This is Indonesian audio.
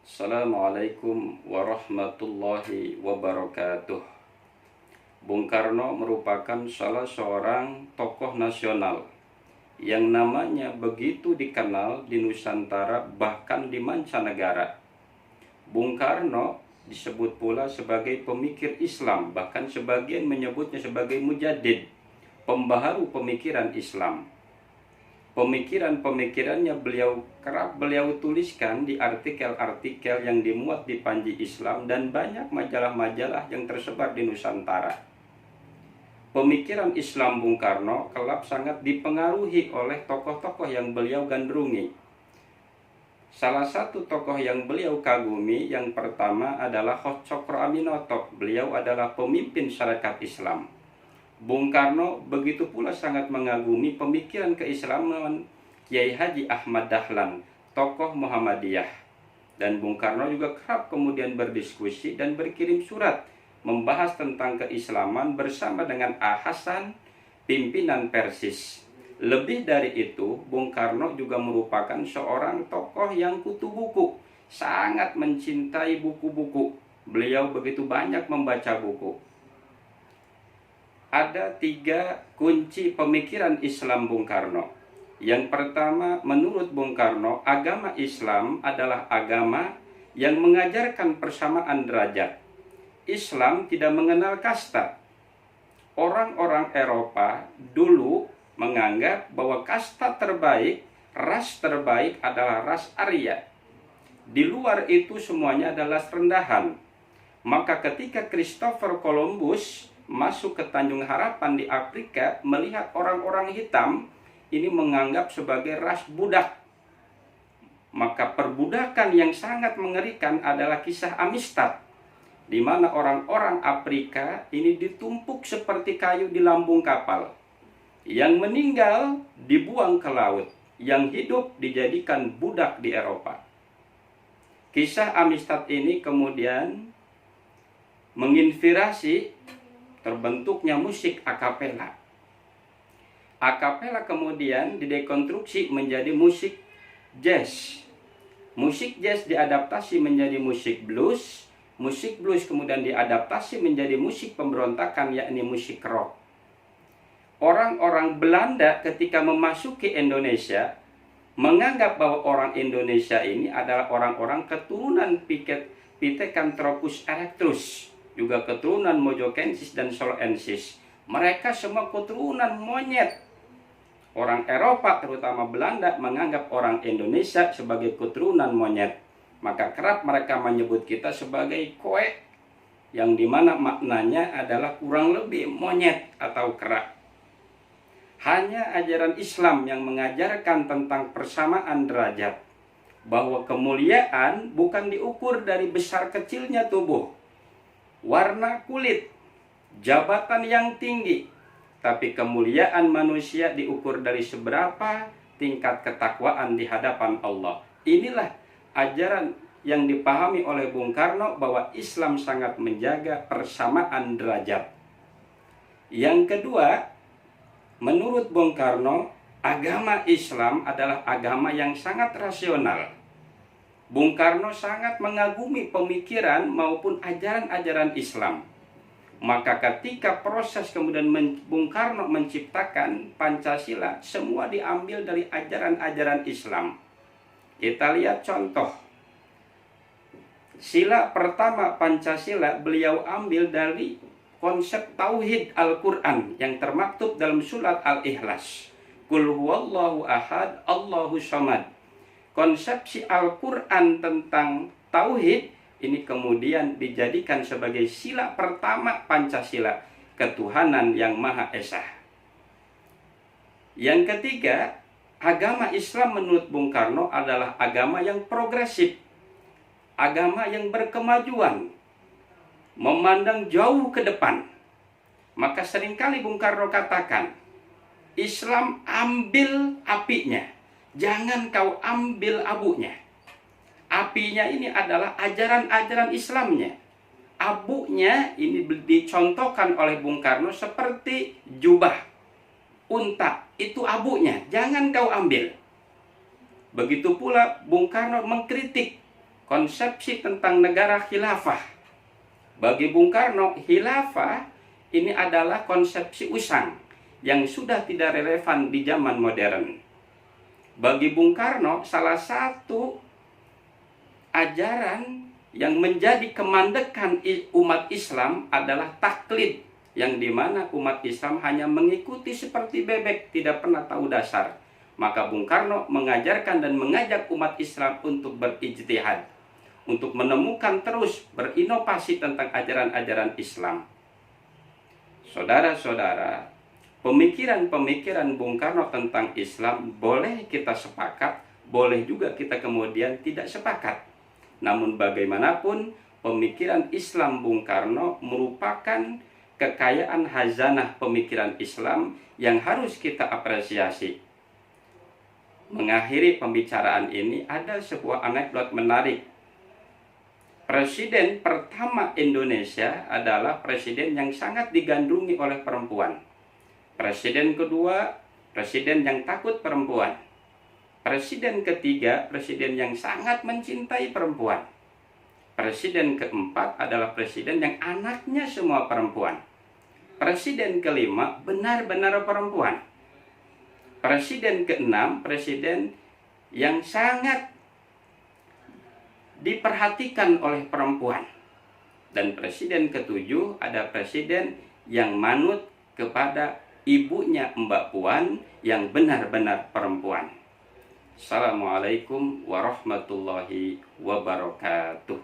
Assalamualaikum warahmatullahi wabarakatuh. Bung Karno merupakan salah seorang tokoh nasional yang namanya begitu dikenal di Nusantara bahkan di mancanegara. Bung Karno disebut pula sebagai pemikir Islam, bahkan sebagian menyebutnya sebagai mujaddid, pembaharu pemikiran Islam. Pemikiran-pemikirannya kerap beliau tuliskan di artikel-artikel yang dimuat di Panji Islam dan banyak majalah-majalah yang tersebar di Nusantara. Pemikiran Islam Bung Karno kelak sangat dipengaruhi oleh tokoh-tokoh yang beliau gandrungi. Salah satu tokoh yang beliau kagumi yang pertama adalah Hock Tjokro Aminoto. Beliau adalah pemimpin syarikat Islam. Bung Karno begitu pula sangat mengagumi pemikiran keislaman Kiai Haji Ahmad Dahlan, tokoh Muhammadiyah. Dan Bung Karno juga kerap kemudian berdiskusi dan berkirim surat membahas tentang keislaman bersama dengan A. Hasan, pimpinan Persis. Lebih dari itu, Bung Karno juga merupakan seorang tokoh yang kutu buku, sangat mencintai buku-buku. Beliau begitu banyak membaca buku. Ada 3 kunci pemikiran Islam Bung Karno. Yang pertama, menurut Bung Karno, agama Islam adalah agama yang mengajarkan persamaan derajat. Islam tidak mengenal kasta. Orang-orang Eropa dulu menganggap bahwa kasta terbaik, ras terbaik adalah ras Arya. Di luar itu semuanya adalah rendahan. Maka ketika Christopher Columbus masuk ke Tanjung Harapan di Afrika, melihat orang-orang hitam ini menganggap sebagai ras budak. Maka perbudakan yang sangat mengerikan adalah kisah Amistad, di mana orang-orang Afrika ini ditumpuk seperti kayu di lambung kapal. Yang meninggal dibuang ke laut, yang hidup dijadikan budak di Eropa. Kisah Amistad ini kemudian menginspirasi terbentuknya musik akapela. Akapela kemudian didekonstruksi menjadi musik jazz. Musik jazz diadaptasi menjadi musik blues. Musik blues kemudian diadaptasi menjadi musik pemberontakan, yakni musik rock. Orang-orang Belanda ketika memasuki Indonesia menganggap bahwa orang Indonesia ini adalah orang-orang keturunan Pithecanthropus erectus, juga keturunan Mojokensis dan Soloensis. Mereka semua keturunan monyet. Orang Eropa, terutama Belanda, menganggap orang Indonesia sebagai keturunan monyet. Maka kerap mereka menyebut kita sebagai koe, yang dimana maknanya adalah kurang lebih monyet atau kera. Hanya ajaran Islam yang mengajarkan tentang persamaan derajat, bahwa kemuliaan bukan diukur dari besar kecilnya tubuh, warna kulit, jabatan yang tinggi, tapi kemuliaan manusia diukur dari seberapa tingkat ketakwaan di hadapan Allah. Inilah ajaran yang dipahami oleh Bung Karno, bahwa Islam sangat menjaga persamaan derajat. Yang kedua, menurut Bung Karno, agama Islam adalah agama yang sangat rasional. Bung Karno sangat mengagumi pemikiran maupun ajaran-ajaran Islam. Maka ketika proses kemudian Bung Karno menciptakan Pancasila, semua diambil dari ajaran-ajaran Islam. Kita lihat contoh. Sila pertama Pancasila beliau ambil dari konsep tauhid Al-Quran yang termaktub dalam surat Al-Ikhlas. Qul huwallahu ahad, Allahu samad. Konsepsi Al-Quran tentang tauhid ini kemudian dijadikan sebagai sila pertama Pancasila, ketuhanan yang Maha Esa. Yang ketiga, agama Islam menurut Bung Karno adalah agama yang progresif, agama yang berkemajuan, memandang jauh ke depan. Maka seringkali Bung Karno katakan, Islam ambil apinya, jangan kau ambil abunya. Apinya ini adalah ajaran-ajaran Islamnya. Abunya ini dicontohkan oleh Bung Karno seperti jubah unta, itu abunya, jangan kau ambil. Begitu pula Bung Karno mengkritik konsepsi tentang negara khilafah. Bagi Bung Karno, khilafah ini adalah konsepsi usang yang sudah tidak relevan di zaman modern. Bagi Bung Karno, salah satu ajaran yang menjadi kemandekan umat Islam adalah taklid, yang dimana umat Islam hanya mengikuti seperti bebek, tidak pernah tahu dasar. Maka Bung Karno mengajarkan dan mengajak umat Islam untuk berijtihad, untuk menemukan terus berinovasi tentang ajaran-ajaran Islam. Saudara-saudara, pemikiran-pemikiran Bung Karno tentang Islam boleh kita sepakat, boleh juga kita kemudian tidak sepakat. Namun bagaimanapun, pemikiran Islam Bung Karno merupakan kekayaan hazanah pemikiran Islam yang harus kita apresiasi. Mengakhiri pembicaraan ini, ada sebuah anekdot menarik. Presiden pertama Indonesia adalah presiden yang sangat digandrungi oleh perempuan. Presiden kedua, presiden yang takut perempuan. Presiden ketiga, presiden yang sangat mencintai perempuan. Presiden keempat adalah presiden yang anaknya semua perempuan. Presiden kelima benar-benar perempuan. Presiden keenam, presiden yang sangat diperhatikan oleh perempuan. Dan presiden ketujuh ada presiden yang manut kepada ibunya Mbak Puan yang benar-benar perempuan. Assalamualaikum warahmatullahi wabarakatuh.